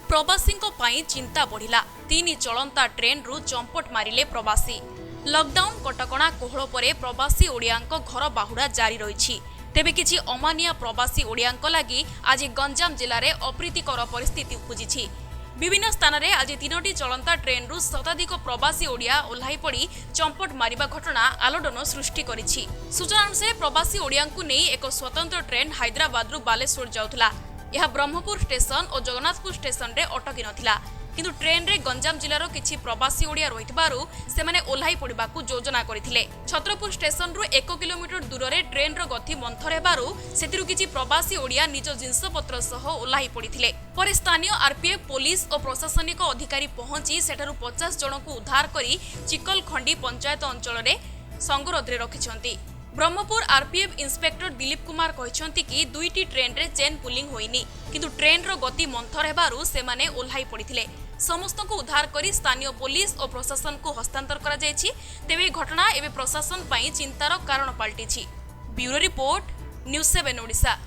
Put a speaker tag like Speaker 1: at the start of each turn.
Speaker 1: प्रवासींको पाई चिंता बढ़िला। 3 चलंता ट्रेन रु चंपट मारिले प्रवासी। लॉकडाउन कटकणा कोहल परे प्रवासी ओडियांको घर बाहुड़ा जारी रही। तेबे किछि अमानिया प्रवासी ओडियांको लागि आज गंजाम जिले में अप्रीतिकर परिस्थिति उपजिछि। विभिन्न स्थान में आज 3टी चलंता ट्रेन रु शताधिक प्रवासी ओडिया ओह्लाई पड़ी चंपट मारिबा घटना आलोड़न सृष्टि करिछि। सूचना अनुसार प्रवासी ओडियांको नै एक स्वतंत्र ट्रेन हैदराबाद रु बालेश्वर जाउथला। यह ब्रह्मपुर स्टेशन और जगन्नाथपुर स्टेशन रे अटकी नथिला, किंतु ट्रेन रे गंजाम जिलार किछि प्रवासी ओडिया रहितबारु सेमाने ओह्लाई पड़िबाकू योजना करथिले। छत्रपुर स्टेशन रु 1 किलोमीटर दूर रे ट्रेन रो गति मंथर हेबारु सेतिरु किछि प्रवासी ओडिया निज जिनसपत्र सह ओह्लाई पड़िथिले। परे स्थानीय आरपीएफ पुलिस और प्रशासनिक अधिकारी पहुंची सेठारु 50 जनकू उद्धार करी चिकलखंडी पंचायत अंचल रे संगरोध रे रखिछंती। ब्रह्मपुर आरपीएफ इंस्पेक्टर दिलीप कुमार कहते कि 2टी ट्रेन रे चेन पुलिंग होइनी, किंतु ट्रेन रो गति मंथर हेबारु सेमाने ओह्लाई पड़िथिले। समस्त को उद्धार करी स्थानीय पुलिस और प्रशासन को हस्तांतर करा जायछि। तेबे घटना एबे प्रशासन पई चिंतार कारण पलटिछि। Bureau report, news 7 Odisha.